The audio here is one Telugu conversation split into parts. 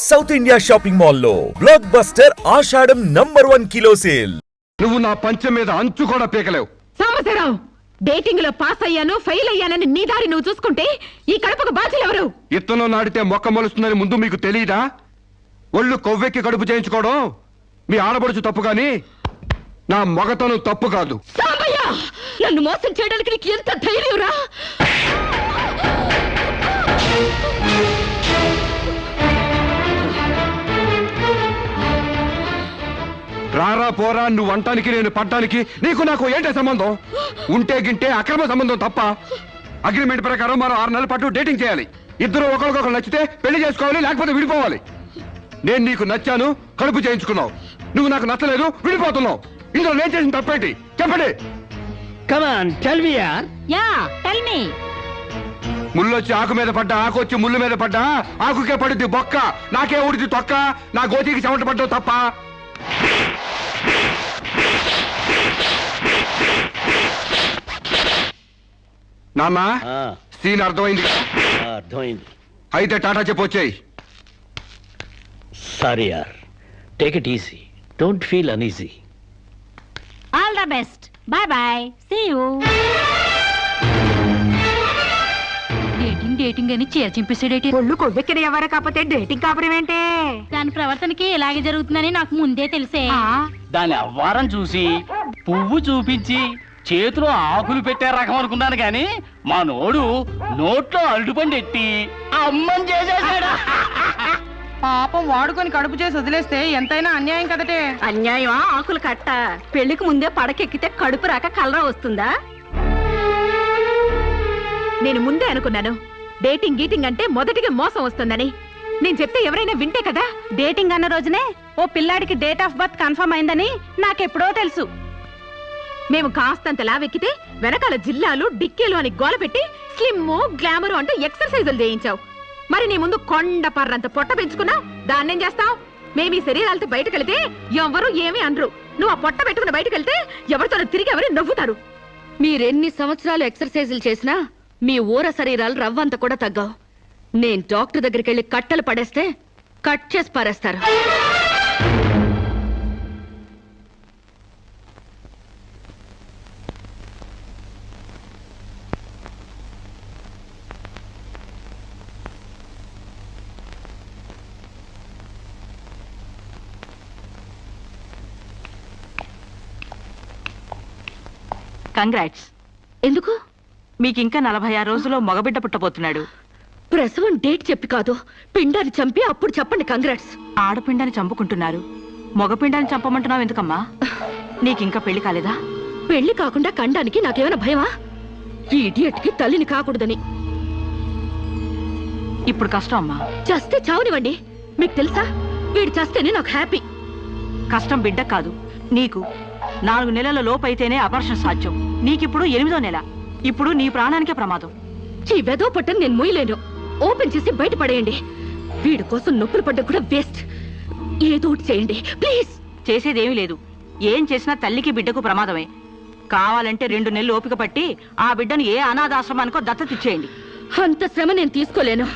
సౌత్ ఇండియా షాపింగ్ మాల్ లో బ్లాక్ బస్టర్ ఆషాఢం #1 కిలో సేల్. నువ్వు నా పంచం మీద అంచు కూడా పీకలేవు. సాంబశివరావు, డేటింగ్ లో పాస్ అయ్యాను ఫెయిల్ అయ్యానని నీ దారి నువ్వు చూసుకుంటే ఈ కడపకు బాధ్యులు ఎవరు? ఇత్తనం నాటితే మొక్క మొలుస్తుందని ముందు మీకు తెలియదా? ఒళ్ళు కొవ్వెక్కి కడుపు చేయించుకోవడం మీ ఆడపడుచు తప్పు గాని నా మగతనం తప్పు కాదు. సాంబయ్య, నన్ను మోసం చేయడానికి నీకు ఎంత ధైర్యం రా? రారా పోరా నువ్వు అంటానికి నేను పడ్డానికి నీకు నాకు ఏంటే సంబంధం? ఉంటే గింటే అక్రమ సంబంధం తప్ప. అగ్రిమెంట్ ప్రకారం మరో 6 నెలల పాటు డేటింగ్ చేయాలి. ఇద్దరు ఒకరికొకరు నచ్చితే పెళ్లి చేసుకోవాలి, లేకపోతే విడిపోవాలి. నేను నీకు నచ్చాను, కడుపు చేయించుకున్నావు. నువ్వు నాకు నచ్చలేదు, విడిపోతున్నావు. ఇందులో నేను చేసిన తప్పేంటి చెప్పండి. ముళ్ళొచ్చి ఆకు మీద పడ్డా, ఆకు వచ్చి ముళ్ళు మీద పడ్డా, ఆకుకే పడుద్ది బొక్క, నాకే ఊడిది తొక్క. నా గోతికి చెమట పడ్డావు తప్ప. నాన్న, సీన్ అర్థమైంది? అర్థమైంది. అయితే టాటా చెప్పొచ్చాయి. సారీ యార్, take it easy, don't feel uneasy. All the best, bye bye, see you. Dating అని చింపేసాడేటి. ఒళ్ళు కొవ్వెక్కిన ఎవరు కాకపోతే డేటింగ్ కాపురం ఏంటే? దాని ప్రవర్తనకి ఇలాగే జరుగుతుందని నాకు ముందే తెలిసే. దాని అవ్వారం చూసి పువ్వు చూపించి చేతిలో ఆకులు పెట్టే రకం అనుకున్నాను గాని మా నోడు నోట్లో అరటిపండు ఎట్టి అమ్మని చేసేసాడు. పాపం వాడుకొని కడుపు చేసి వదిలేస్తే ఎంతైనా అన్యాయం కదటే. అన్యాయమా? ఆకులు కట్ట. పెళ్లికి ముందే పడకెక్కితే కడుపు రాక కలరా వస్తుందా? నేను ముందే అనుకున్నాను డేటింగ్ గీటింగ్ అంటే మొదటిగా మోసం వస్తుందని. నేను చెప్తే ఎవరైనా వింటే కదా. డేటింగ్ అన్న రోజునే ఓ పిల్లాడికి డేట్ ఆఫ్ బర్త్ కన్ఫర్మ్ అయిందని నాకెప్పుడో తెలుసు. మేము కాస్తంత లావెక్కితే వెనకాల జిల్లాలు డిక్కీలు అని గోల పెట్టి స్లిమ్ గ్లామర్ అంటూ ఎక్సర్సైజులు చేయించావు. మరి నీ ముందు కొండ పర్రంత పొట్ట పెంచుకున్నావు, దాన్నేం చేస్తావు? మేము ఈ శరీరాలతో బయటకెళ్తే ఎవరు ఏమీ అనరు. నువ్వు ఆ పొట్ట పెట్టుకుని బయటకెళ్తే ఎవరితో తిరిగి ఎవరు నవ్వుతారు. మీరెన్ని సంవత్సరాలు ఎక్సర్సైజులు చేసినా మీ ఊర శరీరాలు రవ్వంత కూడా తగ్గవు. నేను డాక్టర్ దగ్గరికి వెళ్ళి కట్టలు పడేస్తే కట్ చేసి పారేస్తారు. కంగ్రాట్స్. ఎందుకు? మీకింకా 46 రోజుల్లో మగబిడ్డ పుట్టబోతున్నాడు. ప్రసవం డేట్ చెప్పి కాదు, పిండాన్ని చంపి అప్పుడు చెప్పండి కంగ్రాట్స్. ఆడపిండాన్ని చంపుకుంటున్నారు, మగపిండాన్ని చంపమంటున్నావు ఎందుకమ్మా? నీకింకా పెళ్లి కాలేదా? పెళ్లి కాకుండా కండానికి నాకేమైనా భయమా? ఈ ఇడియట్ కి తల్లిని కాకూడదని. ఇప్పుడు కష్టం అమ్మా. చస్తే చావునివ్వండి. మీకు తెలుసా, వీడు చస్తేనే నాకు హ్యాపీ. కష్టం బిడ్డ కాదు నీకు. 4 నెలల లోపైతేనే అపర్షన్ సాధ్యం. నీకిప్పుడు 8వ నెల. ఇప్పుడు నీ ప్రాణానికే ప్రమాదం. ఈ వెదో పట్టని నేను మొయ్యలేను. ఓపెన్ చేసి బయట పడేయండి. వీడి కోసం నొప్పులు పడ్డ కూడా వేస్ట్. ఏదో ఒకటి చేయండి ప్లీజ్. చేసేదేమీ లేదు. ఏం చేసినా తల్లికి బిడ్డకు ప్రమాదమే. కావాలంటే 2 నెలలు ఓపిక పట్టి ఆ బిడ్డను ఏ అనాథాశ్రమానికో దత్తతిచ్చేయండి. అంత శ్రమ నేను తీసుకోలేను.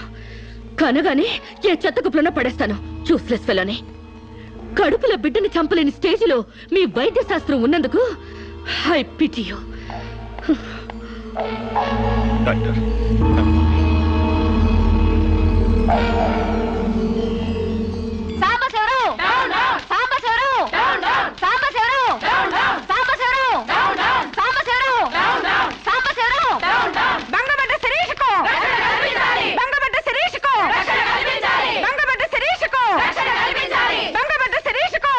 కనగానే ఏ చెత్త కుప్పలోనో పడేస్తాను. చూస్లెస్ ఫెలోని. కడుపులో బిడ్డని చంపలేని స్టేజిలో మీ వైద్య శాస్త్రం ఉన్నందుకు I pity you. Doctor, Sambasivarao, Sambasivarao, Sambasivarao, Sambasivarao, Sambasivarao, Sambasivarao, బంగబడ్డ శిరీషకు, బంగబడ్డ శిరీషకు, బంగబడ్డ శిరీషకు, బంగబడ్డ శిరీషకు,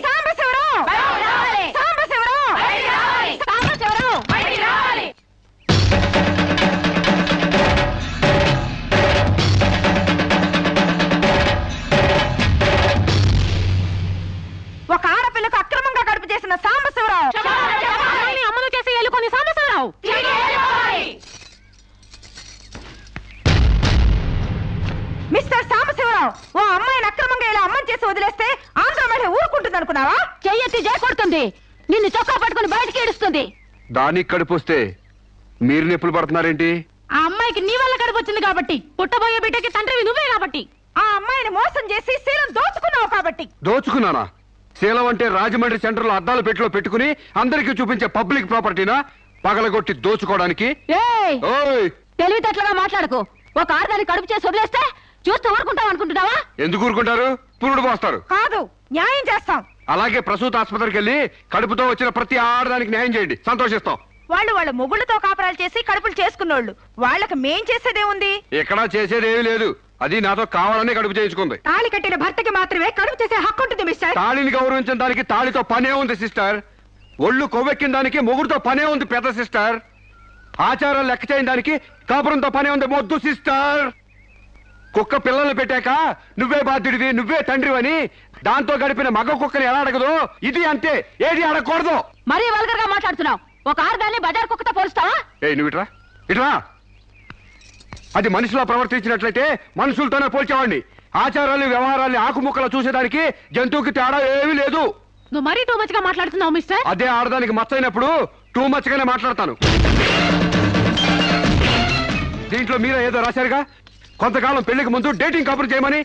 సాంబశివరావు, సాంబశివరావు, సాంబశివరావు. ఒక ఆడపిల్లకు అక్రమంగా కడుపు చేసిన సాంబశివరావు, అమలు చేసి ఎలుకొని సాంబశివరావు. మిస్టర్ సాంబశివరావు, ఓ అమ్మాయిని అక్రమంగా ఇలా అమ్మని చేసి వదిలేస్తే ఆంధ్ర మహిళ ఊరుకుంటుంది అనుకున్నావా? చెయ్యెత్తి కొడుతుంది, నిన్ను చొక్కా పట్టుకుని బయటికి ఏడుస్తుంది. దానికి కడుపుస్తే మీరు నొప్పులు పడుతున్నారేంటి? ఆ అమ్మాయికి నీ వల్ల కడుపు వచ్చింది కాబట్టి, పుట్టబోయే బిడ్డకి తండ్రివి నువ్వే కాబట్టి. ఆ అమ్మాయి ఆడదాన్ని మోసం చేసి శీలం దోచుకున్నావు కాబట్టి. దోచుకున్నానా? శీలం అంటే రాజమండ్రి సెంటర్ లో అద్దాల పెట్టిలో పెట్టుకుని అందరికీ చూపించే పబ్లిక్ ప్రాపర్టీనా పగలగొట్టి దోచుకోవడానికి? ఓయ్, తెలివితేటలుగా మాట్లాడుకో. ఒక ఆడదాన్ని కడుపు చేసి వదిలేస్తే చూస్తూ ఊరుకుంటాం అనుకుంటున్నావా? ఎందుకు ఊరుకుంటారు? పురుడు పోస్తారు. కాదు, న్యాయం చేస్తాం. అలాగే ప్రసూత ఆసుపత్రికి వెళ్ళి కడుపుతో వచ్చిన ప్రతి ఆడదానికి న్యాయం చేయండి, సంతోషిస్తాం. వాళ్ళు వాళ్ళ మొగుళ్ళతో కాపురాలు చేసి కడుపులు చేసుకున్నోళ్ళు, వాళ్ళకి మేం చేసేదే ఉంది. ఎక్కడా చేసేదేమీ లేదు. అది నాతో కావాలని కడుపు చేయించుకుంది. తాళి కట్టిన భర్తకి మాత్రమే కడుపు చేసే హక్కు ఉంటుంది మిస్టర్. తాళిని గౌరవించడానికి తాళితో పనే ఉంది సిస్టర్. ఒళ్ళు కొవ్వెక్కిన దానికి మొగుడుతో పనే ఉంది పెద్ద సిస్టర్. ఆచారాలు లెక్క చేయని దానికి కాపురంతో పనే ఉంది మొద్దు సిస్టర్. కుక్క పిల్లల్ని పెట్టాక నువ్వే బాధ్యుడివి, నువ్వే తండ్రివని దాంతో గడిపిన మగ కుక్కని ఎలా అడగదు, ఇది అంతే. ఏది అడగకూడదు. మరీ వల్గర్ గా మాట్లాడుతున్నావు. ఒక ఆడదాన్ని బజార్ కుక్కతో పోలుస్తావా? నువ్వు ఇట్రా ఇట్రా. అది మనిషిలో ప్రవర్తించినట్లయితే మనుషులతోనే పోల్చేవాడిని. ఆచారాలు వ్యవహారాల్ని ఆకుముక్కలు చూసేదానికి జంతువుకి తేడా ఏమీ లేదు. నువ్వు మరీ టూ మచ్ గా మాట్లాడుతున్నావు మిస్టర్. అదే ఆడదానికి మచ్చైనప్పుడు టూ మచ్ గానే మాట్లాడతాను. దీంట్లో మీరే ఏదో రాశారుగా, కొంతకాలం పెళ్లికి ముందు డేటింగ్ కాపురం చేయమని.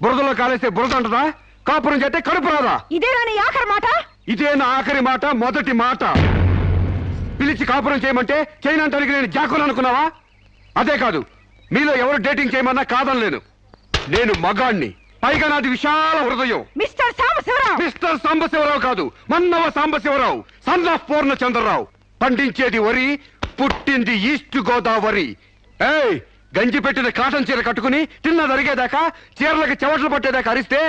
బురదలో కాలేస్తే బురద అంటదా? కాపురం చేస్తే కడుపు రాదా? ఇదేనా నీ ఆఖరి మాట? ఇదే నా ఆఖరి మాట, మొదటి మాట. పిలిచి కాపురం చేయమంటే చేయనంటానికి నేను జాకులు అనుకున్నావా? అదే కాదు, మీలో ఎవరు డేటింగ్ చేయమన్నా కాదనలేను. నేను మగాణ్ణి, పైగా నాది విశాల హృదయం. మిస్టర్ సాంబశివరావు. మిస్టర్ సాంబశివరావు కాదు, మన్నవ సాంబశివరావు, సన్ ఆఫ్ పూర్ణచంద్రరావు. పండించేది వరి, పుట్టింది ఈస్ట్ గోదావరి. ఏయ్, గంజి పెట్టిన కాటన్ చీర కట్టుకుని తిన్నది అరిగేదాకా, చీరలకు చెవట్లు పట్టేదాకా అరిస్తే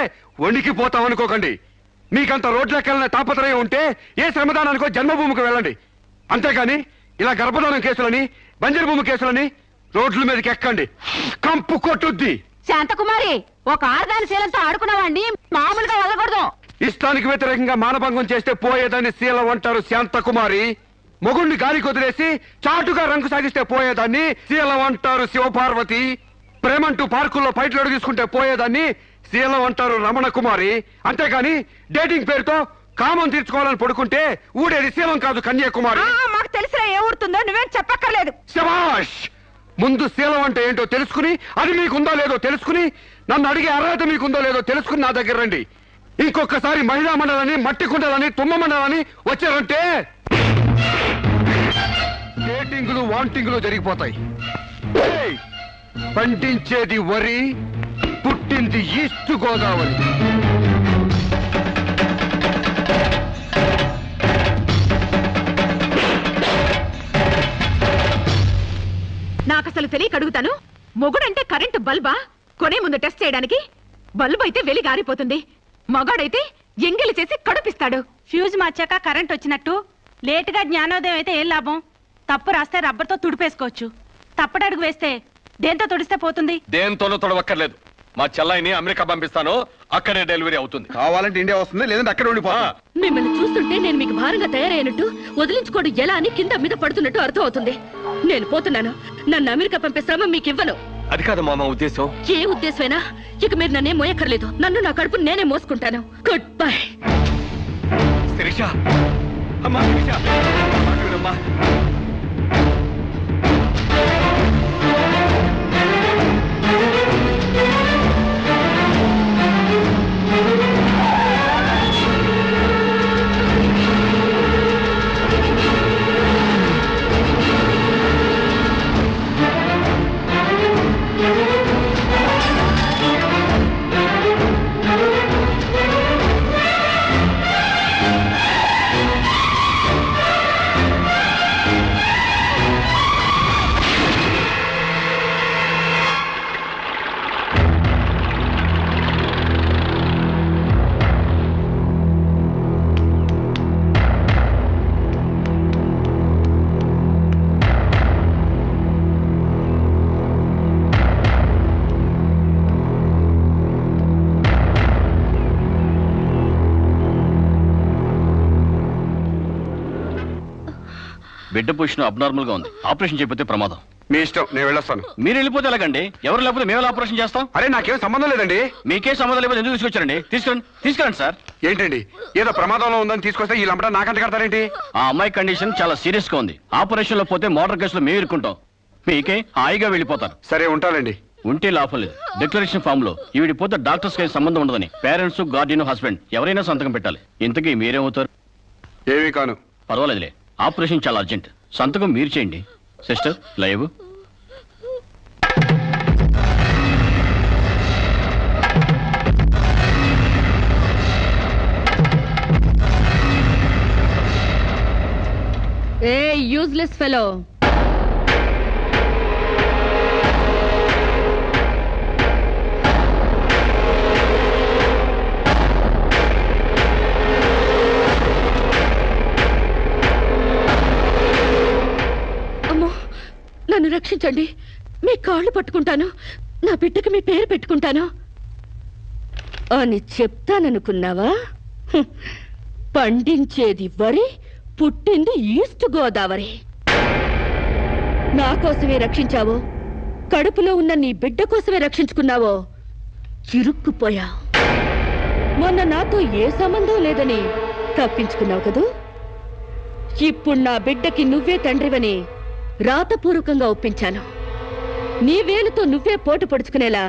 వణికిపోతాం అనుకోకండి. మీకంత రోడ్లెక్కాలనే తాపత్రయం ఉంటే ఏ శ్రమదానానికో జన్మభూమికి వెళ్ళండి. అంతేగాని ఇలా గర్భధానం కేసులని, బంజరు భూమి కేసులని రోడ్ల మీదకి ఎక్కండి, కంపు కొట్టుద్ది. శాంతకుమారి, ఒక ఆడదాని శీలంతో ఆడుకున్నావాడిని మామూలుగా వెళ్ళకూడదు. ఇష్టానికి వ్యతిరేకంగా మానభంగం చేస్తే పోయేదాన్ని శీలం అంటారు శాంతకుమారి. మొగుణ్ణి గాలికి వదిలేసి చాటుగా రంగు సాగిస్తే పోయేదాన్ని శీలం అంటారు శివపార్వతి. ప్రేమంటూ పార్కుల్లో ఫైట్లు అడుగు తీసుకుంటే పోయేదాన్ని శీలం అంటారు రమణ కుమారి. అంతేగాని డేటింగ్ పేరుతో కామం తీర్చుకోవాలని పడుకుంటే ఊడేది శీలం కాదు కన్యాకుమారి. మాకు తెలిసినా ఏ ఊరుతుందో నువ్వేం చెప్పక్కర్లేదు. శభాష్! ముందు శీలం అంటే ఏంటో తెలుసుకుని, అది మీకుందో లేదో తెలుసుకుని, నన్ను అడిగే అర్హత మీకుందో లేదో తెలుసుకుని నా దగ్గర రండి. ఇంకొకసారి మహిళా మండలని, మట్టి కుండలని, తుమ్మ మండలని వచ్చారంటే డేటింగ్లు వాంటింగ్లు జరిగిపోతాయి. ఏయ్! పండించేది వరి, పుట్టింది ఈస్ట్ గోదావరి. నాకు అసలు తెలియక అడుగుతాను, మొగుడంటే కరెంటు బల్బా? కొనే ముందు టెస్ట్ చేయడానికి. బల్బు అయితే వెలి గారిపోతుంది, మగాడైతే ఎంగిలి చేసి కడుపిస్తాడు. ఫ్యూజ్ మార్చాక కరెంట్ వచ్చినట్టు లేటుగా జ్ఞానోదయం అయితే ఏం లాభం? తప్పు రాస్తే రబ్బర్తో తుడిపేసుకోవచ్చు, తప్పటడుగు వేస్తే దేంతో తుడిస్తే పోతుంది? దేంతోనూ తొడవక్కర్లేదు. మా చెల్లాయిని అమెరికా పంపిస్తాను, అక్కడే డెలివరీ అవుతుంది. కావాలంటే ఇండియా వస్తుంది, లేదంటే అక్కడ ఉండిపో. మిమ్మల్ని చూస్తుంటే నేను మీకు భారంగా తయారైనట్టు, వదిలించుకోవడం ఎలా అని కింద మీద పడుతున్నట్టు అర్థం అవుతుంది. నేను పోతున్నాను. నన్ను అమెరికా పంపే శ్రమ మీకు ఇవ్వను. అది కాదు మా ఉద్దేశం. ఏ ఉద్దేశమైనా ఇక మీరు నన్నే మోయక్కర్లేదు. నన్ను నా కడుపు నేనే మోసుకుంటాను. Good bye. శిరీష, అమ్మా శిరీష, అమ్మా. బిడ్డ పొజిషన్ అబ్నార్మల్ గా ఉంది. ఆపరేషన్ చేయకపోతే ప్రమాదం. మీ ఇష్టం, నేను వెళ్ళొస్తాను. మీరు వెళ్ళిపోతే ఎలాగండి? ఎవరు లేకపోతే మేము ఆపరేషన్ చేస్తాం. అరే నాకేం సంబంధం లేదండి. మీకే సంబంధం లేకపోతే ఎందుకు తీసుకొచ్చారండి? తీసుకురండి సార్. ఏంటండి, ఏదో ప్రమాదంలో ఉందని తీసుకొస్తే ఈ లంపట నాకంట కడతారేంటి? ఆ అమ్మాయి కండిషన్ చాలా సీరియస్ గా ఉంది. ఆపరేషన్ లో పోతే మోటార్ కేసులో మేము ఇరుక్కుంటాం. మీకే హాయిగా వెళ్ళిపోతారు. సరే ఉంటానండి. ఉంటే లాభం లేదు. డిక్లరేషన్ ఫామ్ లో ఈవిడి పోతే డాక్టర్స్ కి సంబంధం ఉండదని పేరెంట్స్, గార్డియన్, హస్బెండ్ ఎవరైనా సంతకం పెట్టాలి. ఇంతకీ మీరేమవుతారు? ఏమీ కాను. పర్వాలేదులే, ఆపరేషన్ చాలా అర్జెంట్. సంతకం మీరు చేయండి. Sister live. ఏ యూజ్లెస్ ఫెలో, అమ్మో నన్ను రక్షించండి. మీ కాళ్ళు పట్టుకుంటాను, నా బిడ్డకి మీ పేరు పెట్టుకుంటాను అని చెప్తాననుకున్నావా? హ్మ్. పండించేది వరి, పుట్టింది ఈస్ట్ గోదావరి. నా కోసమే రక్షించావో, కడుపులో ఉన్న నీ బిడ్డ కోసమే రక్షించుకున్నావో చిరుక్కుపోయా. మొన్న నాతో ఏ సంబంధం లేదని తప్పించుకున్నావు కదూ. ఇప్పుడు నా బిడ్డకి నువ్వే తండ్రివని రాతపూర్వకంగా ఒప్పించాను. నీ వేలుతో నువ్వే పోటు పొడుచుకునేలా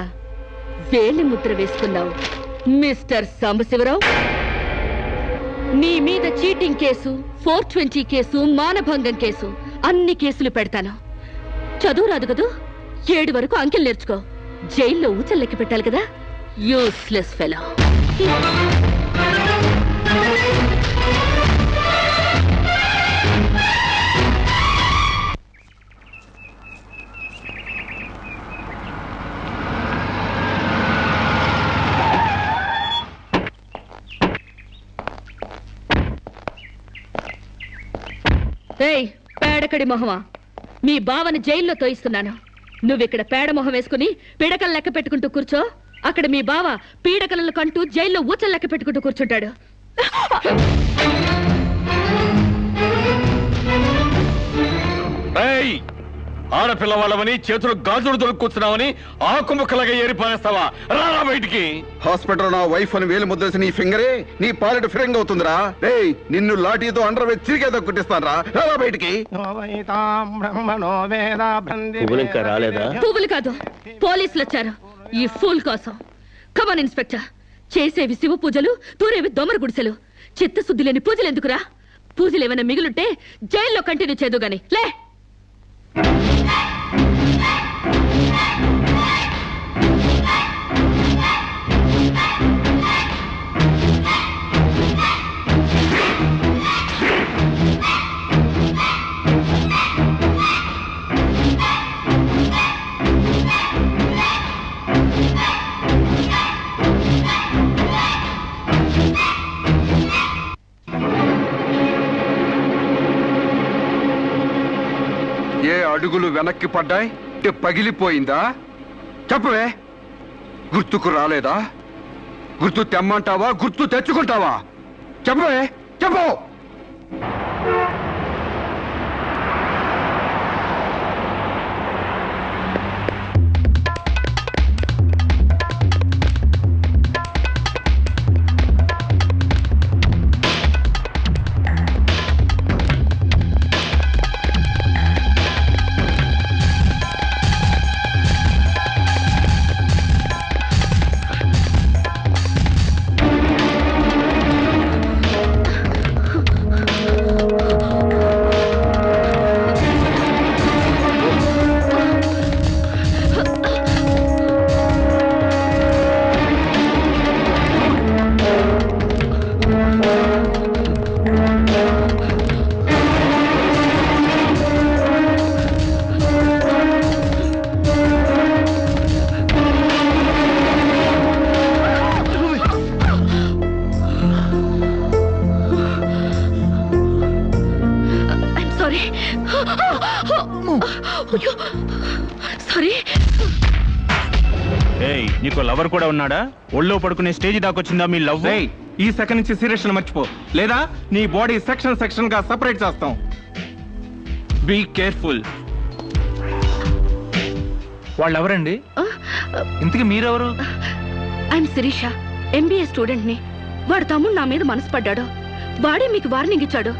వేలి ముద్ర వేసుకున్నావు మిస్టర్ సాంబశివరావు. నీ మీద చీటింగ్ కేసు, 420 కేసు, మానభంగం కేసు, అన్ని కేసులు పెడతాను. చదువు రాదు కదూ, 7 వరకు అంకెలు నేర్చుకో. జైల్లో ఊచల్లెక్కి పెట్టాలి కదా. Useless fellow. ఏయ్ పేడకడి మొహమా, మీ బావని జైల్లో తోయిస్తున్నాను. నువ్విక్కడ పేడ మొహం వేసుకుని పీడకలు లెక్క పెట్టుకుంటూ కూర్చో. అక్కడ మీ బావ పీడకలను కంటూ జైల్లో ఊచలు లెక్క పెట్టుకుంటూ కూర్చుంటాడు. ఏయ్, ఆడపిల్లవాళ్ళవని చేతులు గాజులు దొరుకుతున్నావని ఆకు ముక్కలుగా ఏరిపారేస్తావా? రారా బయటికి. హాస్పిటల్ నా వైఫ్ అని వేలు ముద్రేసి నీ ఫింగరే నీ పాలిట ఫిరంగ్ అవుతుందిరా. ఏయ్, నిన్ను లాఠీతో అండర్ వేసి చిరిగేదో కుట్టిస్తాను రా. రారా బయటికి. పువ్వులు ఇంకా రాలేదా? పువ్వులు కాదు, పోలీసులు వచ్చారు ఈ ఫూల్ కోసం. Come on inspector. చేసేవి శివ పూజలు, తూరేవి దొమర గుడిసెలు. చిత్తశుద్ధి లేని పూజలు ఎందుకురా? పూజలు ఏమైనా మిగులుంటే జైల్లో కంటిన్యూ చేదు గాని లే. ఏ అడుగులు వెనక్కి పడ్డాయి? పగిలిపోయిందా? చెప్పవే. గుర్తుకు రాలేదా? గుర్తు తెమ్మంటావా, గుర్తు తెచ్చుకుంటావా? చెప్పవే, చెప్పు. సారీ. ఏయ్, నీకు లవర్ కూడా ఉన్నాడా? ఒళ్ళో పడుకునే స్టేజ్ దాకొచ్చిందా మీ లవ్? ఈ సెకండ్ నుంచి సీరియస్ మర్చిపో, లేదా నీ బాడీ సెక్షన్ సెక్షన్ గా సెపరేట్ చేస్తాం. Be careful. వాళ్ళు ఎవరండి? ఇంతకీ మీరెవరు? ఐఎమ్ శిరీష, ఎంబీఏ స్టూడెంట్ ని. వాడు తమ్ముడు నా మీద మనసు పడ్డాడు. వాడే మీకు వార్నింగ్ ఇచ్చాడు.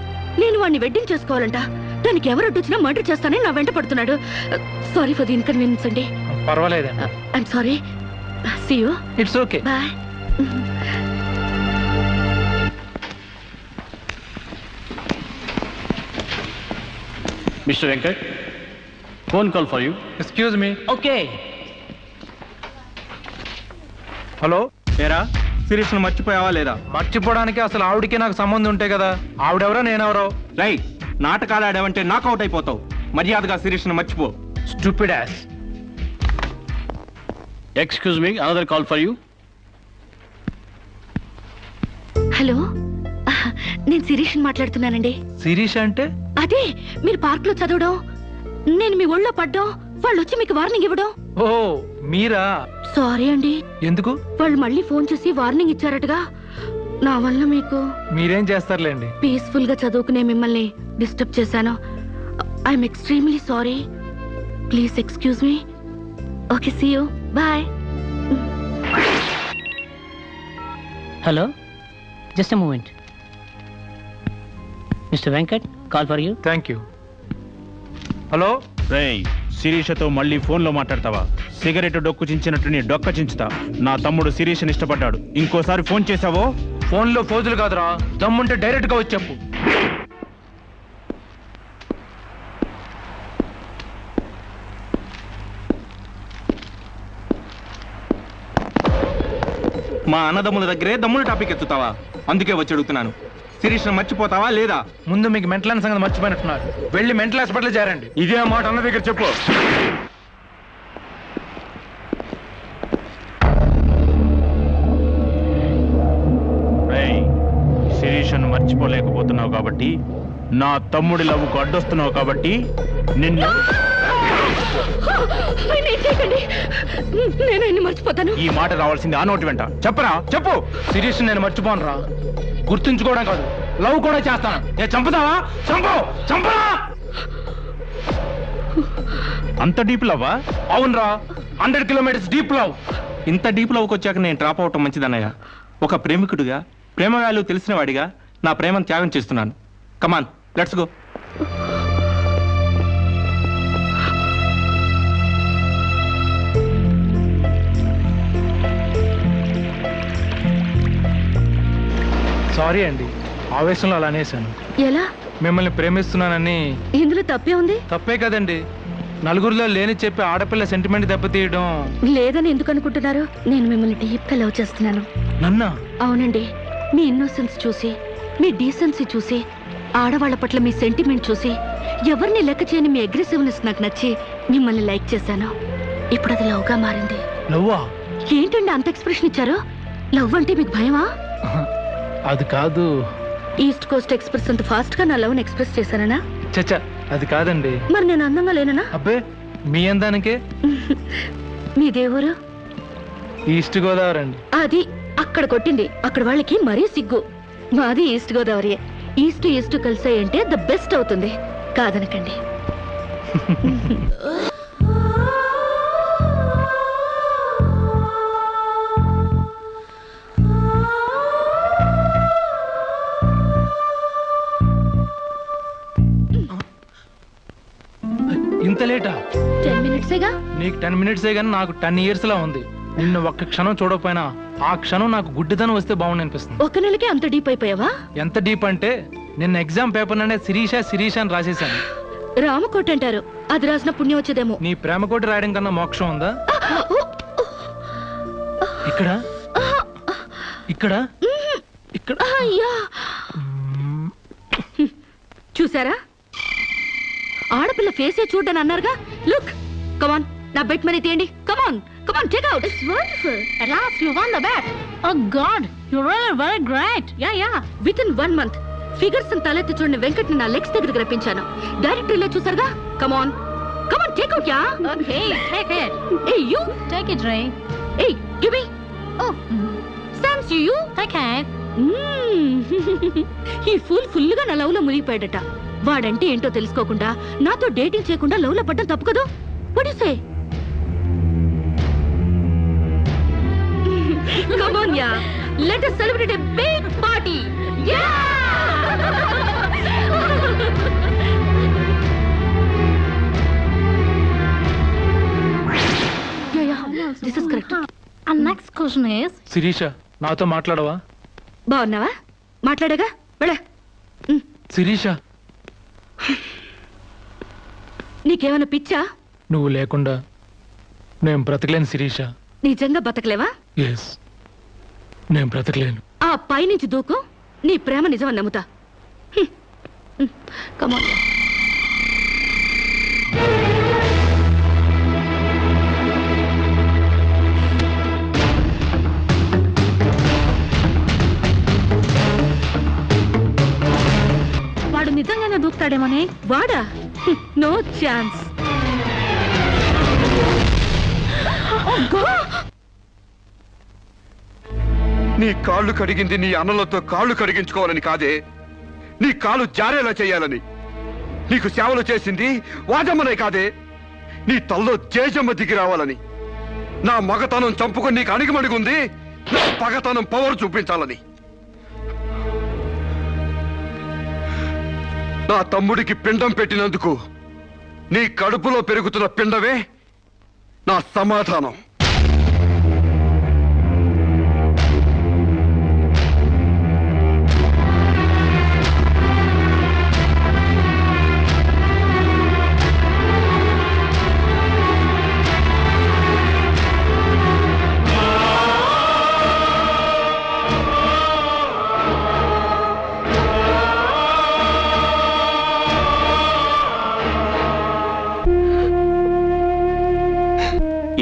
నేను వాడిని వెడ్డింగ్ చేసుకోవాలంట. దానికి ఎవరు అడ్డొచ్చినా మర్డర్ చేస్తానని నా వెంట పడుతున్నాడు. సారీ ఫర్ ది ఇన్కన్వీనియన్స్ అండి. పర్వాలేదండి. I'm sorry. See you. It's okay. Bye. Mister Venkat, phone call for you. Excuse me. Okay. Hello, ఏరా శిరీష్ను మర్చిపోయావా లేదా? మర్చిపోవడానికి అసలు ఆవిడికి నాకు సంబంధం ఉంటే కదా. ఆవిడెవరో నేనెవరో. రై, నాటకాలు ఆడావంటే నాకౌట్ అయిపోతావు. మర్యాదగా శిరీష్ను మర్చిపో. Stupid ass. Excuse me, another call for you. Hello, నేను శిరీష్ మాట్లాడుతున్నానండి. శిరీష్ అంటే? అదే మీరు పార్క్ లో చదవడం, నేను మీ ఒళ్ళో పడ్డం, వాళ్ళు వచ్చి మీకు వార్నింగ్ ఇవ్వడం. ఓ మీరా? సారీ అండి. ఎందుకు? వాళ్ళు మళ్ళీ ఫోన్ చేసి వార్నింగ్ ఇచ్చారటగా. నా వల్ల మీకు. మీరేం చేస్తారులేండి. పీస్ఫుల్ గా చదువుకునే మిమ్మల్ని డిస్టర్బ్ చేశాను. I'm extremely sorry. Please excuse me. Okay, see you. Bye. Hello, just a moment. Mister Venkat, call for you. Thank you. Hello. రేయ్, శిరీషతో మళ్ళీ ఫోన్లో మాట్లాడతావా? సిగరెట్ డొక్కు చించినట్టు నీ డొక్క చించుతా. నా తమ్ముడు శిరీష్ని ఇష్టపడ్డాడు. ఇంకోసారి ఫోన్ చేసావో ఫోన్లో ఫోజులు కాదురా, దమ్ముంటే డైరెక్ట్ గా వచ్చి చెప్పు. మా అన్నదమ్ముల దగ్గరే దమ్ముల టాపిక్ ఎత్తుతావా? అందుకే వచ్చి అడుగుతున్నాను. శిరీష్ను మర్చిపోతావా లేదా? ముందు మీకు మెంటల్ సంగతి మర్చిపోయినట్టున్నారు. వెళ్ళి మెంటల్ హాస్పిటల్ చేరండి. ఇదే మాట అన్న దగ్గర చెప్పు. రేయ్, శిరీషను మర్చిపోలేకపోతున్నావు కాబట్టి, నా తమ్ముడి లవ్వుకు అడ్డొస్తున్నావు కాబట్టి నిన్ను. నేను మర్చిపోతాను. ఈ మాట రావాల్సింది ఆ నోటి వెంట. చెప్పరా, చెప్పు. శిరీష్ నేను మర్చిపోను రా. గుర్తుంచుకోవడం కాదు, లవ్ కూడా చేస్తాను. ఏ చంపుతావా? చంపు, చంపరా. అంత డీప్ లవ్వా? అవునరా, 100 కిలోమీటర్స్ డీప్ లవ్. ఇంత డీప్ లవ్కి వచ్చాక నేను డ్రాప్ అవటం మంచిదన్నయ్య. ఒక ప్రేమికుడిగా, ప్రేమ వాల్యూ తెలిసిన వాడిగా నా ప్రేమను త్యాగం చేస్తున్నాను. కమాన్, లెట్స్ గో. సారీ అండి, ఆవేశంలో అలా అనేసాను. ఎలా? మిమ్మల్ని ప్రేమిస్తున్నానని. ఇందులో తప్పే ఉంది? తప్పే కదండి. నలుగురిలో లేని చెప్పి ఆడపిల్ల సెంటిమెంట్ దెబ్బతీయడం. లేదని ఎందుకు అనుకుంటున్నారు? నేను మిమ్మల్ని డీప్ గా లవ్ చేస్తున్నాను. నన్నా? అవునండి. మీ ఇన్నోసెన్స్ చూసి, మీ డీసెన్సీ చూసి, ఆడవాళ్ల పట్ల మీ సెంటిమెంట్ చూసి, ఎవరిని లెక్క చేయని మీ అగ్రెసివ్నెస్ నాకు నచ్చి మిమ్మల్ని లైక్ చేశాను. ఇప్పుడు అది లవ్ గా మారింది. లవ్వా? ఏంటండి అంత ఎక్స్ప్రెషన్ ఇచ్చారు? లవ్ అంటే మీకు భయమా? అది కాదు. ఈస్ట్ కోస్ట్ ఎక్స్ప్రెస్ అంత ఫాస్ట్ గా నా లవ్ ఎక్స్ప్రెస్ చేశానా? చచ్చా, అది కాదండి. మరి నేను అందంగా లేనా? అబ్బే, మీ అందానికే. మీ దేవురు? ఈస్ట్ గోదావరి అండి. అది అక్కడ కొట్టింది. అక్కడ వాళ్ళకి మరీ సిగ్గు. మాది ఈస్ట్ గోదావరి. ఈస్ట్ ఈస్ట్ కలిసాయంటే ద బెస్ట్ అవుతుంది. కాదనకండి. ఇంత లేటా? 10 మినిట్సేగా. నీకు 10 మినిట్సే కానీ నాకు 10 years లా ఉంది. నిన్ను ఒక్క క్షణం చూడకపోయినా ఆ క్షణం నాకు గుడ్డిదనం వస్తే బాగుంది అనిపిస్తుంది. ఒక నెలకే అంత డీప్ అయిపోయావా? ఎంత డీప్ అంటే నిన్న ఎగ్జామ్ పేపర్ అనే శిరీష అని రాసేసాను. రామకోట అంటారు. అది రాసిన పుణ్యం వచ్చేదేమో. నీ ప్రేమ కోటి రాయడం కన్నా మోక్షం ఉందా? ఇక్కడ ఇక్కడ ఇక్కడ. అయ్యా, చూసారా? ఆడపిల్ల ఫేసే చూడని అన్నారుగా. లుక్, కమాన్, నా బెట్ మనీ తీయండి. Come on, come on, take out. It's wonderful. At last you won the bet. Oh God, you're really very great. Yeah. Within 1 month, figures తలెత్తి చూడని వెంకట్ ని నా లెగ్స్ దగ్గరికి రప్పించాను. డైరెక్టర్ ఇలా చూసారుగా. Come on, come on, take out. Yeah. Okay, take it. Hey, you take it, Ray. Hey, give me. Oh, Sam's you. Take it. ఈ ఫుల్ గా నా లవ్ లో మునిగిపోయాడట. వాడంటే ఏంటో తెలుసుకోకుండా నాతో డేటింగ్ చేయకుండా లవ్ లో పడ్డం తప్పు కదా? What do you say? Come on, yeah. Let us celebrate a big party. Yeah! This is correct. Next question is Shirisha నాతో మాట్లాడవా? బాగున్నావా? మాట్లాడగా వెళ్ళ. శిరీష నీకేమైనా పిచ్చా? నువ్వు లేకుండా నేను బ్రతకలేను శిరీష. నిజంగా బతకలేవా? ఎస్, నేను బ్రతకలేను. ఆ పైనుంచి దూకు, నీ ప్రేమ నిజమని నమ్ముతా. కమాన్. వాడు నిజంగానే దూకుతాడేమోనే. వాడా? No chance. నీ కాళ్ళు కడిగింది నీ అన్నలతో కాళ్ళు కడిగించుకోవాలని కాదే, నీ కాళ్ళు జారేలా చేయాలని. నీకు సేవలు చేసింది వాజమ్మనే కాదే, నీ తల్లో తేజమ్మ దిగి రావాలని. నా మగతనం చంపుకొని నీకు అణిగిమణిగుంది నా పగతనం పవర్ చూపించాలని. నా తమ్ముడికి పిండం పెట్టినందుకు నీ కడుపులో పెరుగుతున్న పిండమే నా సమాధానం.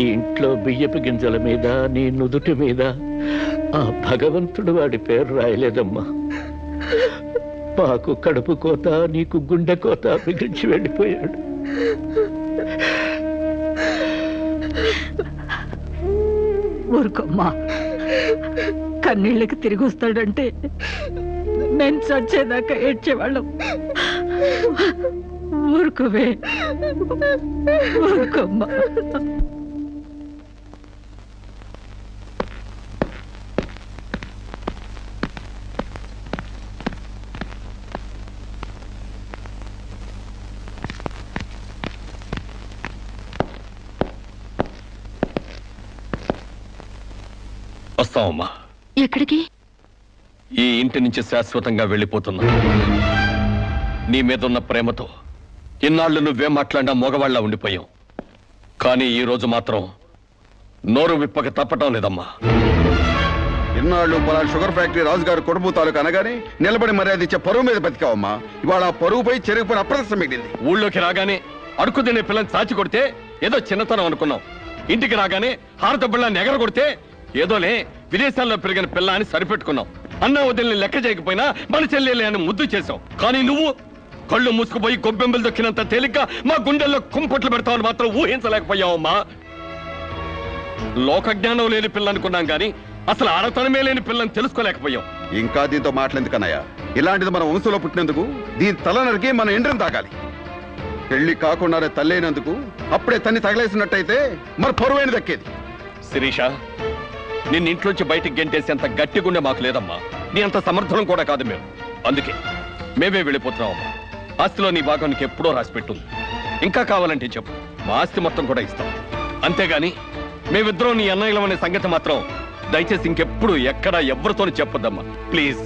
ఈ ఇంట్లో బియ్యపు గింజల మీద నీ నుదుటి మీద ఆ భగవంతుడు వాడి పేరు రాయలేదమ్మా. మాకు కడుపు కోత, నీకు గుండె కోత మిగిల్చి వెళ్ళిపోయాడు. ఊరుకోమ్మా, కన్నీళ్ళకి తిరిగి వస్తాడంటే నేను చచ్చేదాకా ఏడ్చేవాళ్ళం. ఊరుకోవే, ఊరుకోమ్మా. వస్తావమ్మా. ఎక్కడికి? ఈ ఇంటి నుంచి శాశ్వతంగా వెళ్ళిపోతున్నా. నీ మీదున్న ప్రేమతో ఇన్నాళ్ళు నువ్వేం మాట్లాడినా మగవాళ్ళ ఉండిపోయాం. కానీ ఈ రోజు మాత్రం నోరు విప్పక తప్పటం లేదమ్మా. ఇన్నాళ్ళు పలానా షుగర్ ఫ్యాక్టరీ రాజుగారు కొడుపు తాలూకు అనగానే నిలబడి మర్యాద ఇచ్చే పరువు మీద బతికావమ్మా. ఇవాళ ఆ పరుగుపై చెరుగుపై అప్రదర్శన మిగిలింది. ఊళ్ళోకి రాగానే అడుకు తినే పిల్లని చాచి కొడితే ఏదో చిన్నతనం అనుకున్నాం. ఇంటికి రాగానే హారతబ్బళ్ళని ఎగర కొడితే ఏదోలే విదేశాల్లో పెరిగిన పిల్ల అని సరిపెట్టుకున్నాం. అన్న వదిలిని లెక్క చేయకపోయినా మన చెల్లెలే అని ముద్దు చేశావు. కానీ నువ్వు కళ్ళు మూసుకుపోయి గొబ్బెంబలు దొక్కినంత తేలిక మా గుండెల్లో కుంపట్లు పెడతావని మాత్రం ఊహించలేకపోయావమ్మా. లోక జ్ఞానం లేని పిల్ల అనుకున్నాం కానీ అసలు ఆడతనమే లేని పిల్లని తెలుసుకోలేకపోయాం. ఇంకా దీంతో మాట్లాడేందుకన్నయ్య, ఇలాంటిది మన వంశంలో పుట్టినందుకు దీని తల నరికి మన ఎండ్రం తాగాలి. పెళ్లి కాకుండానే తల్లైనందుకు అప్పుడే తన్ని తగలేసినట్టయితే మరి పరువైన దక్కేది. శిరీష, నిన్ను ఇంట్లోంచి బయటికి గెంటేసేంత గట్టి గుండె మాకు లేదమ్మా. నీ అంత సమర్థనం కూడా కాదు మేము. అందుకే మేమే వెళ్ళిపోతున్నామమ్మా. ఆస్తిలో నీ భాగం నీకు ఎప్పుడో రాసిపెట్టుంది. ఇంకా కావాలంటే చెప్పు, మా ఆస్తి మొత్తం కూడా ఇస్తాం. అంతేగాని మేమిద్దరం నీ అన్నయ్యలం అనే సంగతి మాత్రం దయచేసి ఇంకెప్పుడు ఎక్కడ ఎవరితోనూ చెప్పొద్దమ్మా, ప్లీజ్.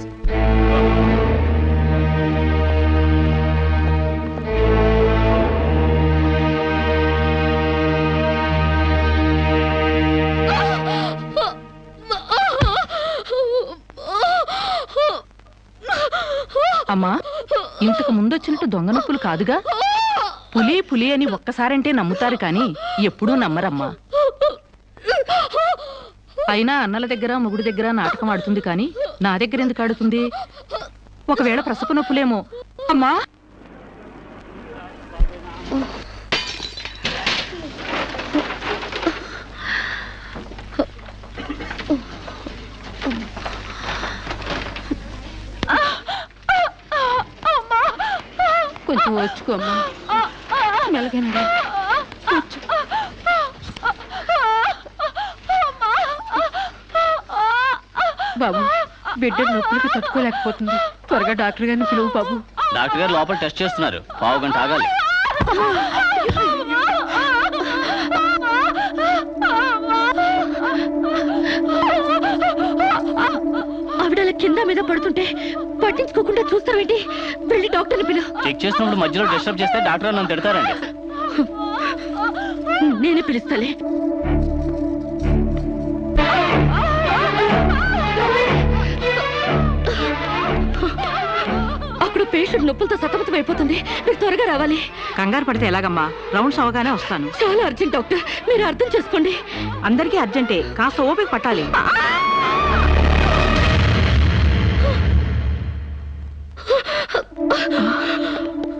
అమ్మా, ఇంతకు ముందొచ్చినట్టు దొంగ నొప్పులు కాదుగా? పులి పులి అని ఒక్కసారంటే నమ్ముతారు కానీ ఎప్పుడూ నమ్మరమ్మా. అయినా అన్నల దగ్గర మొగుడి దగ్గర నాటకం ఆడుతుంది కానీ నా దగ్గర ఎందుకు ఆడుతుంది? ఒకవేళ ప్రసవ నొప్పులేమో. అమ్మా, కొంచెం వచ్చుకోమ్మా, మెలగనగా బాబు. బిడ్డ నొప్పులకి తట్టుకోలేకపోతుంది. త్వరగా డాక్టర్ గారిని పిలువు బాబు. డాక్టర్ గారు లోపల టెస్ట్ చేస్తున్నారు. పావు గంట ఆగాలి. కింద మీద పడుతుంటే పట్టించుకోకుండా చూస్తావేంటి? వెళ్ళి డాక్టర్ని పిలు. చెక్ చేసినప్పుడు మధ్యలో డిస్టర్బ్ చేస్తే డాక్టర్ నన్ను తిడతారండి. నేనే పిలుస్తాలే. అక్కడ పేషెంట్ నొప్పులతో సతమతం అయిపోతుంది. మీరు త్వరగా రావాలి. కంగారు పడితే ఎలాగమ్మా? రౌండ్స్ అవగానే వస్తాను. చాలా అర్జెంట్ డాక్టర్, మీరు అర్థం చేసుకోండి. అందరికీ అర్జెంటే, కాస్త ఓపిక పట్టాలి.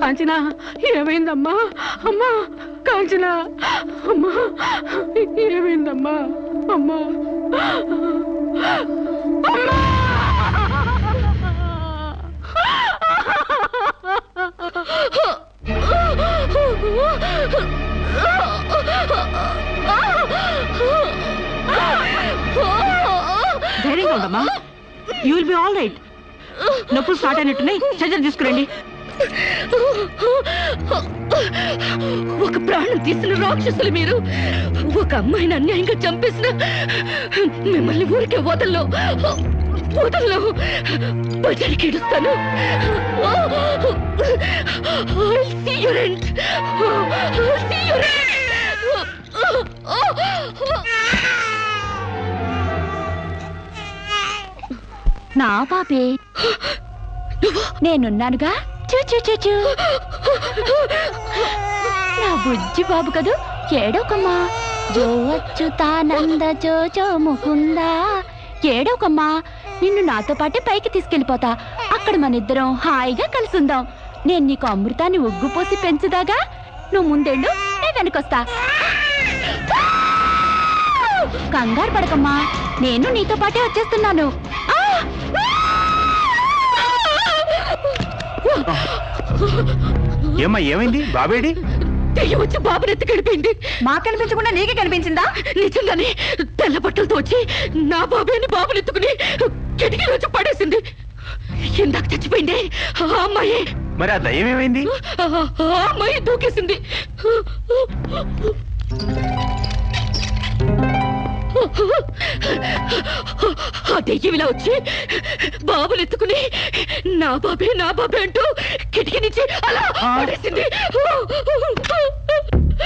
కాంచనా, ఏమైందమ్మా? అమ్మా కాంచనా, అమ్మా ఏమైందమ్మా? అమ్మా ధైర్యంగా ఉండమ్మా. You will be all right. నొప్పులు స్టార్ట్ అయినట్టున్నాయి, సర్జరీ తీసుకురండి. ఒక ప్రాణం తీసిన రాక్షసులు మీరు. ఒక అమ్మాయిని అన్యాయంగా చంపేసిన మిమ్మల్ని ఊరికే వదల్లో బజారికి ఇడుస్తాను. నా పాపే, నేనున్నానుగా. చూ నా బుజ్జి బాబు కదూ, ఏడోకమ్మా. జో అచ్యుతానంద జో జో ముకుందా. ఏడోకమ్మా, నిన్ను నాతో పాటే పైకి తీసుకెళ్ళిపోతా. అక్కడ మనిద్దరం హాయిగా కలుసుందాం. నేను నీకు అమృతాన్ని ఉగ్గుపోసి పెంచుదాగా. నువ్వు ముందెళ్ళు, నేను వెనకొస్తా. కంగారు పడకమ్మా, నేను నీతో పాటే వచ్చేస్తున్నాను. ఏమ్మా, ఏమైంది? బాబేడి? దెయ్యం వచ్చి బాబుని ఎత్తి గడిపోయింది. మాకు కనిపించకుండా నీకే కనిపించిందా? నిజంగానే తెల్ల బట్టలతో వచ్చి నా బాబేని బాబుని ఎత్తుకుని కిటికీలో వచ్చి పడేసింది. ఇందాక చచ్చిపోయింది ఆ అమ్మాయి. మరి ఆ దయ్యం ఏమైంది? ఆ అమ్మాయి దూకేసింది. ఆ దెయ్యం ఇలా వచ్చి బాబుని ఎత్తుకుని నా బాబే నా బాబే అంటూ కిటికీ నుంచి అలా పడేసింది.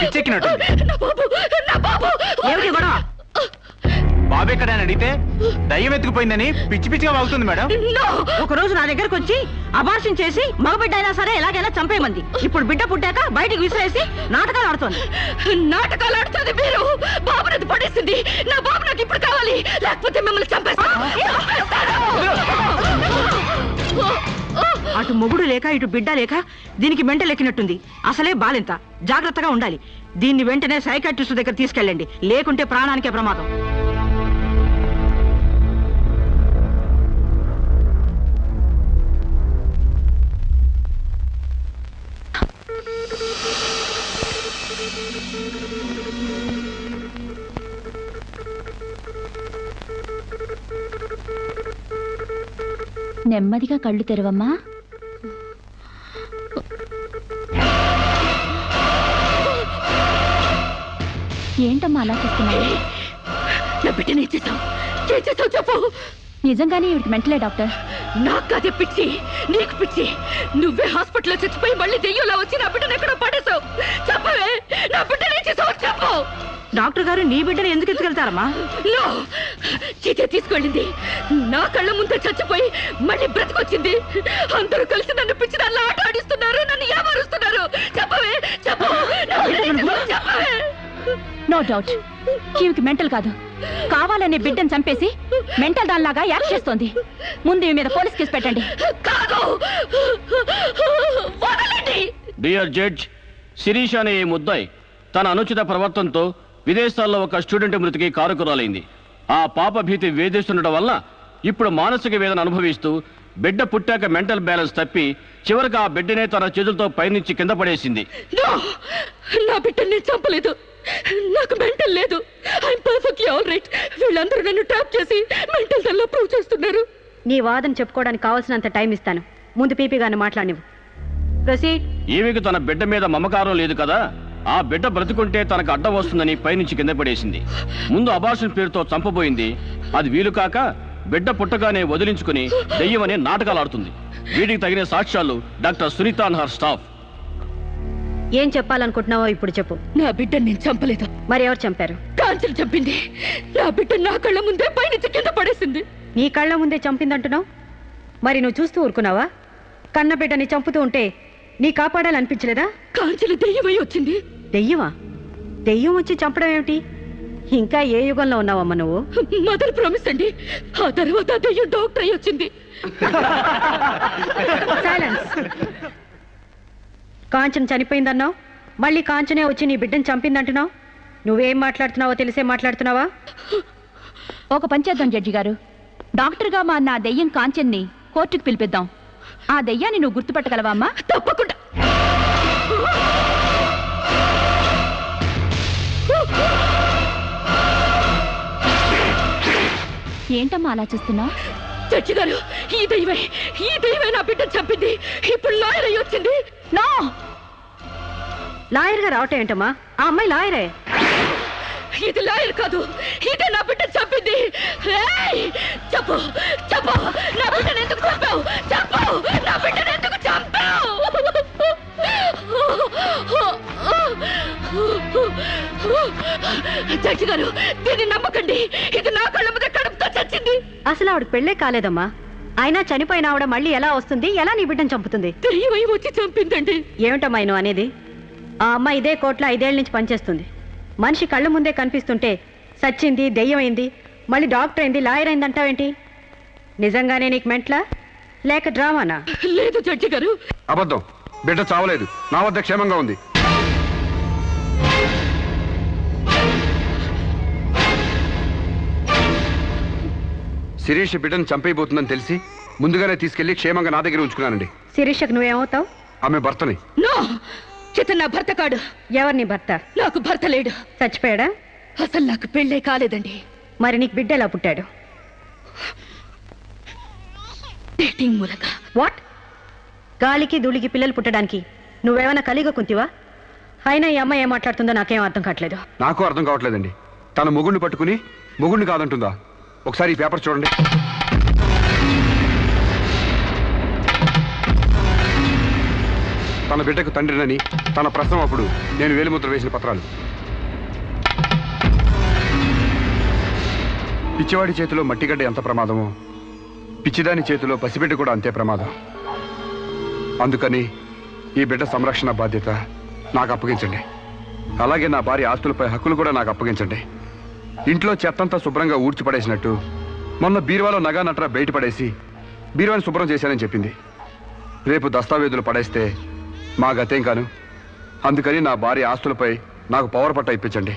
పిచ్చెక్కినట్టుంది. నా బాబు, నా బాబు. ఏమిటి గొడవ? బాబు ఎక్కడని అడిగితే దయ్యం ఎత్తుకుపోయిందని పిచ్చి పిచ్చిగా వాగుతుంది మేడం. ఒక రోజు నా దగ్గరకు వచ్చి అబార్షన్ చేసి మగబిడ్డ అయినా సరే ఎలాగైనా చంపేయమంది. ఇప్పుడు బిడ్డ పుట్టాక బయటికి విసిరేసి నాటకాలు ఆడుతోంది. నాటకాలు ఆడుతుంది మీరు. బాబునది పడేసింది. నా బాబు నాకు ఇప్పుడు కావాలి, లేకపోతే మిమ్మల్ని చంపేస్తాను. అటు మొగుడు లేక ఇటు బిడ్డ లేక దీనికి మెంటల్ ఎక్కినట్టుంది. అసలే బాలింత, జాగ్రత్తగా ఉండాలి. దీన్ని వెంటనే సైకాట్రిస్ట్ దగ్గర తీసుకెళ్ళండి, లేకుంటే ప్రాణానికే ప్రమాదం. నెమ్మదిగా కళ్ళు తెరవమ్మా. ఏంటమ్మా అలా చూస్తున్నావు? నా బిడ్డని చేసావు చెప్పు. నిజంగానే ఇవిడికి మెంటలే డాక్టర్. నాకు అదే పిచ్చి, నీకు పిచ్చి. నువ్వే హాస్పిటల్లో చచ్చిపోయి మళ్ళీ దెయ్యంలా వచ్చి నా బిడ్డను ఎక్కడో పడేసావు. చెప్పవే, నా బిడ్డని చేసావు చెప్పు. డాక్టర్ గారు నీ బిడ్డను ఎందుకు ఎత్తుకెళ్తారమ్మా? చీతే తీసుకెళ్ళింది. నా కళ్ళ ముందే చచ్చిపోయి మళ్ళీ బ్రతికొచ్చింది. అందరూ కలిసి నన్ను పిచ్చి దానిలో ఆట ఆడిస్తున్నారు, నన్ను ఏమారుస్తున్నారు. చెప్పవే, చెప్పు. చెప్పవే. నో డౌట్, ఈవికి మెంటల్ కాదు, కావాలనే బిడ్డను చంపేసి మెంటల్ దానిలాగా యాక్ట్ చేస్తోంది. ముందు ఈమె మీద పోలీస్ కేసు పెట్టండి. డియర్ జడ్జ్, శిరీష్ అనే ఈ ముద్దాయి తన అనుచిత ప్రవర్తనతో విదేశాల్లో ఒక స్టూడెంట్ మృతికి కారకురాలైంది. ఆ పాప భీతి వేధిస్తుండటం వల్ల ఇప్పుడు మానసిక వేదన అనుభవిస్తూ బిడ్డ పుట్టాక మెంటల్ బ్యాలెన్స్ తప్పి చివరికి ఆ బిడ్డనే తన చేతులతో పైనుంచి కింద పడేసింది. నా బిడ్డని చంపలేదు, నాకు మెంటల్ లేదు. I'm perfectly all right. వీళ్ళందరూ నన్ను ట్రాప్ చేసి మెంటల్ దానిలో ప్రూవ్ చేస్తున్నారు. నీ వాదన చెప్పుకోవడానికి కావాల్సినంత టైం ఇస్తాను. ముందు పీపీ గారిని మాట్లాడినివ్వు. ప్రొసీడ్. ఈమెకు తన బిడ్డ మీద మమకారం లేదు కదా, ఆ బిడ్డ బ్రతుకుంటే తనకు అడ్డం వస్తుందని పైనుంచి కింద పడేసింది. ముందు అబార్షన్ పేరుతో చంపబోయింది. అది వీలు కాక బిడ్డ పుట్టగానే వదిలించుకుని దెయ్యమనే నాటకాలు ఆడుతుంది. వీటికి తగిన సాక్ష్యాలు doctor Sunitha and her staff. ఏం చెప్పాలనుకుంటున్నావో ఇప్పుడు చెప్పు. నా బిడ్డని నేను చంపలేదు. మరి ఎవరు చంపారు? కాంచెలు చంపింది. నా బిడ్డ నా కళ్ళ ముందే పైనుంచి కింద పడేసింది. నీ కళ్ళ ముందే చంపిందంటున్నావు, మరి నువ్వు చూస్తూ ఊరుకున్నావా? కన్న బిడ్డని చంపుతూ ఉంటే నీ కాపాడాలనిపించలేదా? కాంచెలు దెయ్యమై వచ్చింది. దెయ్యమా? దెయ్యం వచ్చి చంపడం ఏమిటి? ఇంకా ఏ యుగంలో ఉన్నావమ్మా నువ్వు? మదర్ ప్రామిస్ అండి. ఆ తర్వాత దెయ్యం డాక్టర్ అయి వచ్చింది. సైలెన్స్. కాంచన చనిపోయిందన్నావు, మళ్ళీ కాంచనే వచ్చి నీ బిడ్డను చంపిందంటున్నావు. నువ్వేం మాట్లాడుతున్నావో తెలిసే మాట్లాడుతున్నావా? ఒక పని చేద్దాం జడ్జి గారు, డాక్టర్గా మా నా దెయ్యం కాంచెన్ని కోర్టుకు పిలిపిద్దాం. ఆ దెయ్యాన్ని నువ్వు గుర్తుపట్టగలవా అమ్మా? తప్పకుండా. ఏంటమ్మా అలా చూస్తున్నావు? జడ్జి గారు, ఈ దైవే నా బిడ్డను చంపింది. ఇప్పుడు లాయర్ అయి వచ్చింది. నో, లాయర్గా రావటం ఏంటమ్మా? ఆ అమ్మాయి లాయరే. ఇది లాయర్ కాదు, ఇదే నా బిడ్డను చంపింది. ఏయ్, చెప్పు చెప్పు, నా బిడ్డను ఎందుకు చంపావు? చెప్పు, నా బిడ్డను ఎందుకు చంపావు? జడ్జి గారు, దీన్ని నమ్మకండి. ఇది నా కళ్ళ మీద కడుపుతో చచ్చింది. అసలు ఆవిడ పెళ్ళే కాలేదమ్మా. అయినా చనిపోయిన ఆవిడ మళ్ళీ ఎలా వస్తుంది? ఎలా నీ బిడ్డను చంపుతుంది? దెయ్యమై వచ్చి చంపిందండి. ఏమిటమ్మా నువ్వు అనేది? ఆ అమ్మాయి ఇదే కోర్టులో 5 ఏళ్ల నుంచి పనిచేస్తుంది. మనిషి కళ్ళ ముందే కనిపిస్తుంటే సచ్చింది, దెయ్యమైంది, మళ్ళీ డాక్టర్ అయింది, లాయర్ అయింది అంటావేంటి? నిజంగానే నీకు మెంట్లా లేక డ్రామానా? లేదు జడ్జి గారు, అబద్ధం. బిడ్డ చావలేదు, నా వద్ద క్షేమంగా ఉంది. శిరీష్ బిడ్డను చంపైపోతుందని తెలిసి ముందుగానే తీసుకెళ్లి క్షేమంగా నా దగ్గర ఉంచుకున్నానండి. శిరీషకు నువ్వేమవుతావు? ఆమె భర్తని. నో, చిత్త నా భర్త కాడు. ఎవరు నీ భర్త? నాకు భర్త లేడు. చచ్చిపోయాడా? అసలు నాకు పెళ్ళే కాలేదండి. మరి నీకు బిడ్డ ఎలా పుట్టాడు? డేటింగ్ మూలంగా. వాట్? గాలికి ధూళికి పిల్లలు పుట్టడానికి నువ్వేమైనా కలిగ కుంతివా? అయినా ఈ అమ్మాయి ఏం మాట్లాడుతుందో నాకేం అర్థం కావట్లేదు. నాకు అర్థం కావట్లేదండి. తన మొగుడిని పట్టుకుని మొగుడిని కాదంటుందా? ఒకసారి ఈ పేపర్ చూడండి. తన బిడ్డకు తండ్రినని తన ప్రశ్న అప్పుడు నేను వేలిముద్ర వేసిన పత్రాలు. పిచ్చివాడి చేతిలో మట్టిగడ్డ ఎంత ప్రమాదమో, పిచ్చిదాని చేతిలో పసిబిడ్డ కూడా అంతే ప్రమాదం. అందుకని ఈ బిడ్డ సంరక్షణ బాధ్యత నాకు అప్పగించండి. అలాగే నా భార్య ఆస్తులపై హక్కులు కూడా నాకు అప్పగించండి. ఇంట్లో చెత్తంతా శుభ్రంగా ఊడ్చిపడేసినట్టు మొన్న బీరువాలో నగా నట్రా బయట పడేసి బీరువాని శుభ్రం చేశానని చెప్పింది. రేపు దస్తావేజులు పడేస్తే మా గతేం కాను. అందుకని నా భార్య ఆస్తులపై నాకు పవర్ పట్ట ఇప్పించండి.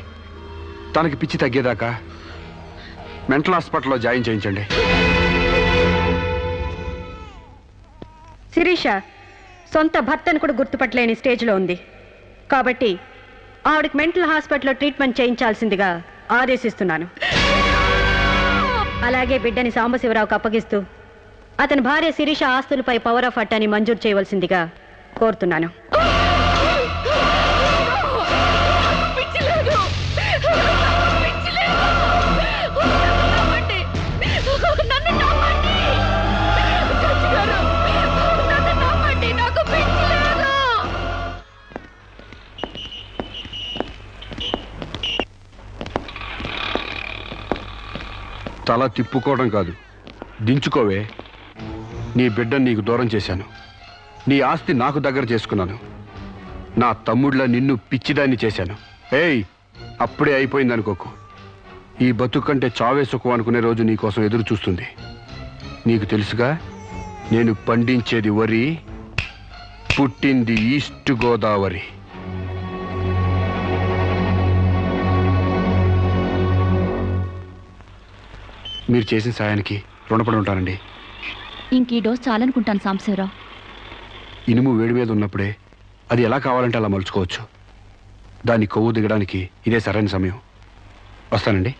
తనకి పిచ్చి తగ్గేదాకా మెంటల్ హాస్పిటల్లో జాయిన్ చేయించండి. శిరీష సొంత భర్తను కూడా గుర్తుపట్టలేని స్టేజ్లో ఉంది. కాబట్టి ఆవిడకి మెంటల్ హాస్పిటల్లో ట్రీట్మెంట్ చేయించాల్సిందిగా ఆదేశిస్తున్నాను. అలాగే బిడ్డని సాంబశివరావుకు అప్పగిస్తూ అతని భార్య శిరీష ఆస్తులపై పవర్ ఆఫ్ అట్టాని మంజూరు చేయవలసిందిగా కోరుతున్నాను. తల తిప్పుకోవడం కాదు, దించుకోవే. నీ బిడ్డను నీకు దూరం చేశాను. నీ ఆస్తి నాకు దగ్గర చేసుకున్నాను. నా తమ్ముడిలా నిన్ను పిచ్చిదాన్ని చేశాను. ఏయ్, అప్పుడే అయిపోయిందనుకోకు. ఈ బతుకంటే చావే సుఖం అనుకునే రోజు నీకోసం ఎదురు చూస్తుంది. నీకు తెలుసుగా, నేను పండించేది వరి, పుట్టింది ఈస్ట్ గోదావరి. మీరు చేసిన సాయానికి రుణపడి ఉంటానండి. ఇంక ఈ డోస్ చాలనుకుంటాను సాంబశివరావు. ఇనుము వేడి మీద ఉన్నప్పుడే అది ఎలా కావాలంటే అలా మలుచుకోవచ్చు. దాన్ని కొవ్వు దిగడానికి ఇదే సరైన సమయం. వస్తానండి.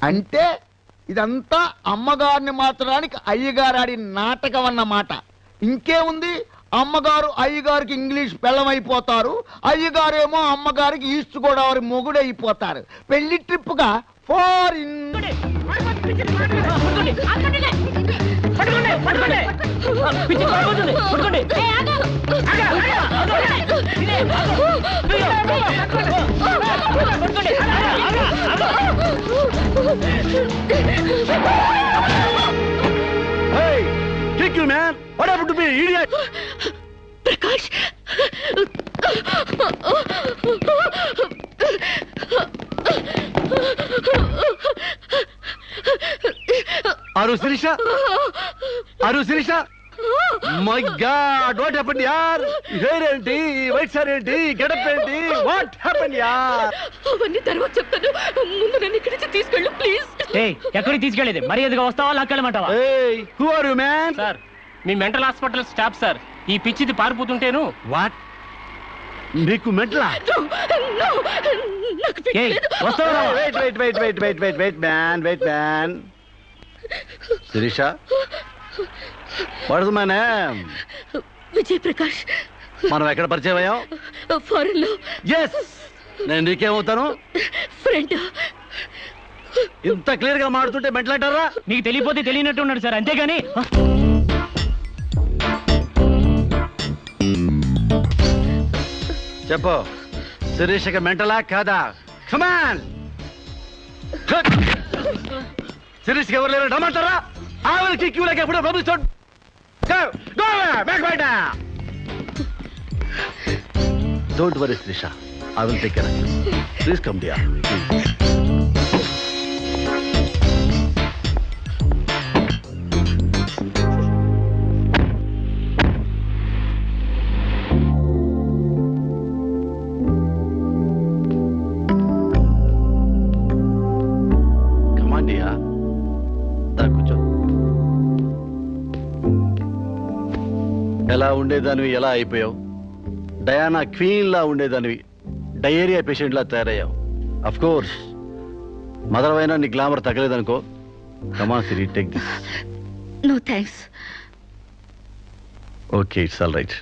అంటే ఇదంతా అమ్మగారిని మాత్రానికి అయ్యగారాడి నాటకం అన్నమాట. ఇంకేముంది, అమ్మగారు అయ్యగారికి ఇంగ్లీష్ పెళ్ళమైపోతారు, అయ్యగారేమో అమ్మగారికి ఈస్ట్ గోదావరి మొగుడైపోతారు. పెళ్లి ట్రిప్ గా ఫారిన్. ప్రకాష్ అరు శిరీష, అరు Shirisha, my god what happened యార్? హెయిర్ ఏంటి, వైట్ సార్ ఏంటి, గెటప్ ఏంటి, వాట్ హ్యాపెండ్ యార్? అవన్నీ తర్వాత చెప్తాను, ముందు నన్ను ఇక్కడి నుంచి తీసుకెళ్ళు ప్లీజ్. ఎక్కడికి తీసుకెళ్ళేది? మరి ఎదుగా వస్తావా లాక్కెళ్ళమంటావా? ఏయ్, who are you man? Sir మీ మెంటల్ హాస్పిటల్ స్టాఫ్ సార్. ఈ పిచ్చిది పారిపోతుంటేను. వాట్? నీకు మెంటలా? వస్తావా? Wait wait wait wait wait wait wait man, wait man. Shirisha, what is my name? Vijay Prakash. మనం ఎక్కడ పరిచయం అయ్యాం? ఫారెన్ లో. ఎస్, నేను నీకేమవుతాను? ఫ్రెండ్. ఇంత క్లియర్ గా మాడుతుంటే మెంటల్ అంటారా? నీకు తెలియపోతే తెలియనట్టు ఉన్నాడు సార్, అంతేగాని. చెప్పు, శిరీషకి మెంటలా కాదా? కమాన్. శిరీష్కి ఎవరు లేరు రమ్మంటారా? ఆవిడకి క్యూలకి ఎప్పుడో పంపిస్తాడు. Don't worry Sirisha, I will take care of you. Please come dear. కూర్చో. ఎలా ఉండేదానివి ఎలా అయిపోయావు? డయానా క్వీన్ లా ఉండేదానివి డయేరియా పేషెంట్ లా తయారయ్యావు. అఫ్ కోర్స్ మదర్ అయినా నీ గ్లామర్ తగ్గలేదనుకో. Come on Siri, take this. No thanks. Okay, it's all right.